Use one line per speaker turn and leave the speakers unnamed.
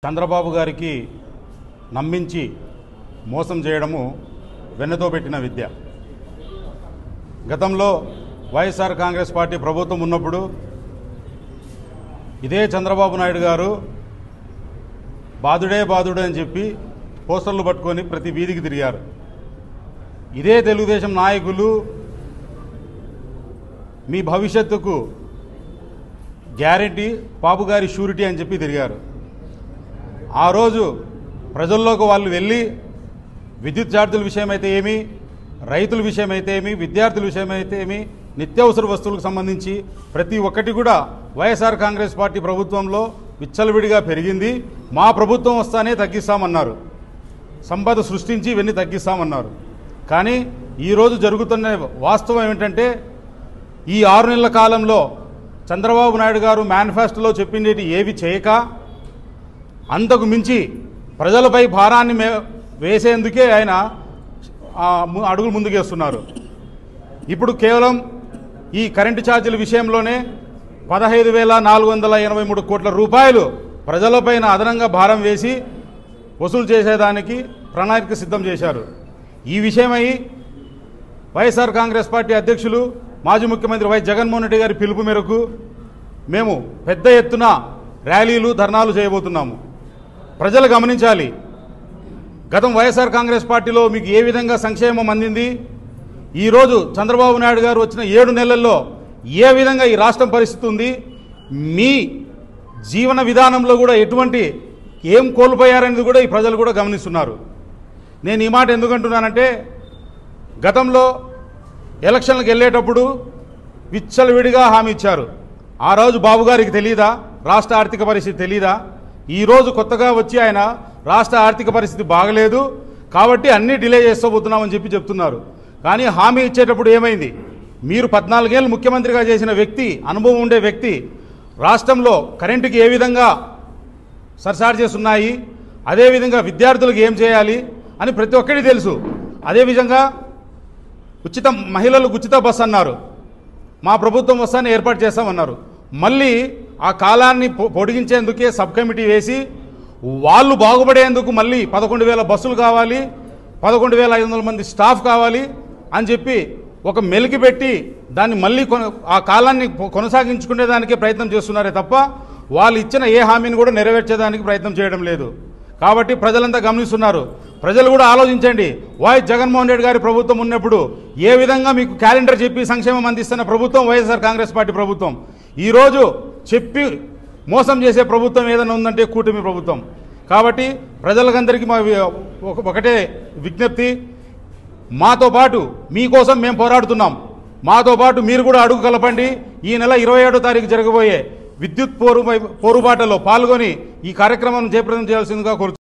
చంద్రబాబు గారికి నమ్మించి మోసం చేయడము వెన్నతో పెట్టిన విద్య. గతంలో వైఎస్ఆర్ కాంగ్రెస్ పార్టీ ప్రభుత్వం ఉన్నప్పుడు ఇదే చంద్రబాబు నాయుడు గారు బాదుడే బాదుడే అని చెప్పి పోస్టర్లు పట్టుకొని ప్రతి వీధికి తిరిగారు. ఇదే తెలుగుదేశం నాయకులు మీ భవిష్యత్తుకు గ్యారెంటీ బాబు గారి షూరిటీ అని చెప్పి తిరిగారు. ఆ రోజు ప్రజల్లోకి వాళ్ళు వెళ్ళి విద్యుత్ ఛార్జీల విషయమైతే ఏమి, రైతుల విషయమైతే ఏమి, విద్యార్థుల విషయమైతే ఏమి, నిత్యావసర వస్తువులకు సంబంధించి ప్రతి ఒక్కటి కూడా వైఎస్ఆర్ కాంగ్రెస్ పార్టీ ప్రభుత్వంలో విచ్చలవిడిగా పెరిగింది. మా ప్రభుత్వం వస్తానే తగ్గిస్తామన్నారు, సంపద సృష్టించి ఇవన్నీ తగ్గిస్తామన్నారు. కానీ ఈరోజు జరుగుతున్న వాస్తవం ఏమిటంటే ఈ 6 నెలల కాలంలో చంద్రబాబు నాయుడు గారు మేనిఫెస్టోలో చెప్పిండేటి ఏవి చేయక అంతకు మించి ప్రజలపై భారాన్ని వేసేందుకే ఆయన అడుగులు ముందుకేస్తున్నారు. ఇప్పుడు కేవలం ఈ కరెంటు ఛార్జీల విషయంలోనే 15,483 కోట్ల రూపాయలు ప్రజలపైన అదనంగా భారం వేసి వసూలు చేసేదానికి ప్రణాళిక సిద్ధం చేశారు. ఈ విషయమై వైఎస్ఆర్ కాంగ్రెస్ పార్టీ అధ్యక్షులు మాజీ ముఖ్యమంత్రి వైఎస్ జగన్మోహన్ రెడ్డి గారి పిలుపు మేరకు మేము పెద్ద ఎత్తున ర్యాలీలు, ధర్నాలు చేయబోతున్నాము. ప్రజలు గమనించాలి, గతం వైఎస్ఆర్ కాంగ్రెస్ పార్టీలో మీకు ఏ విధంగా సంక్షేమం అందింది, ఈరోజు చంద్రబాబు నాయుడు గారు వచ్చిన 7 నెలల్లో ఏ విధంగా ఈ రాష్ట్రం పరిస్థితి ఉంది, మీ జీవన విధానంలో కూడా ఎటువంటి ఏం కోల్పోయారనేది కూడా ఈ ప్రజలు కూడా గమనిస్తున్నారు. నేను ఈ మాట ఎందుకంటున్నానంటే గతంలో ఎలక్షన్లకు వెళ్ళేటప్పుడు విచ్చలవిడిగా హామీ ఇచ్చారు. ఆ రోజు బాబు గారికి తెలీదా రాష్ట్ర ఆర్థిక పరిస్థితి తెలీదా? ఈరోజు కొత్తగా వచ్చి ఆయన రాష్ట్ర ఆర్థిక పరిస్థితి బాగలేదు కాబట్టి అన్నీ డిలే చేస్తబోతున్నామని చెప్పి చెప్తున్నారు. కానీ హామీ ఇచ్చేటప్పుడు ఏమైంది? మీరు 14 ఏళ్ళు ముఖ్యమంత్రిగా చేసిన వ్యక్తి, అనుభవం ఉండే వ్యక్తి, రాష్ట్రంలో కరెంటుకి ఏ విధంగా సర్చార్జెస్ ఉన్నాయి, అదేవిధంగా విద్యార్థులకు ఏం చేయాలి అని ప్రతి ఒక్కరికి తెలుసు. అదేవిధంగా మహిళలకు ఉచిత బస్సు అన్నారు, మా ప్రభుత్వం వస్తానే ఏర్పాటు చేస్తామన్నారు. మళ్ళీ ఆ కాలాన్ని పొడిగించేందుకే సబ్ కమిటీ వేసి వాళ్ళు బాగుపడేందుకు మళ్ళీ 11,000 బస్సులు కావాలి, 11,500 మంది స్టాఫ్ కావాలి అని చెప్పి ఒక మెలికి పెట్టి దాన్ని మళ్ళీ ఆ కాలాన్ని కొనసాగించుకునేదానికే ప్రయత్నం చేస్తున్నారే తప్ప వాళ్ళు ఇచ్చిన ఏ హామీని కూడా నెరవేర్చేదానికి ప్రయత్నం చేయడం లేదు. కాబట్టి ప్రజలంతా గమనిస్తున్నారు. ప్రజలు కూడా ఆలోచించండి. వైఎస్ జగన్మోహన్ రెడ్డి గారి ప్రభుత్వం ఉన్నప్పుడు ఏ విధంగా మీకు క్యాలెండర్ చెప్పి సంక్షేమం అందిస్తున్న ప్రభుత్వం వైఎస్ఆర్ కాంగ్రెస్ పార్టీ ప్రభుత్వం. ఈరోజు చెప్పి మోసం చేసే ప్రభుత్వం ఏదైనా ఉందంటే కూటమి ప్రభుత్వం. కాబట్టి ప్రజలకందరికీ మా ఒకటే విజ్ఞప్తి, మాతో పాటు మీకోసం మేము పోరాడుతున్నాం, మాతో పాటు మీరు కూడా అడుగు కలపండి. ఈ నెల 27వ తారీఖు జరగబోయే విద్యుత్ పోరుబాటలో పాల్గొని ఈ కార్యక్రమాన్ని జయప్రదం చేయాల్సిందిగా కోరుతున్నాను.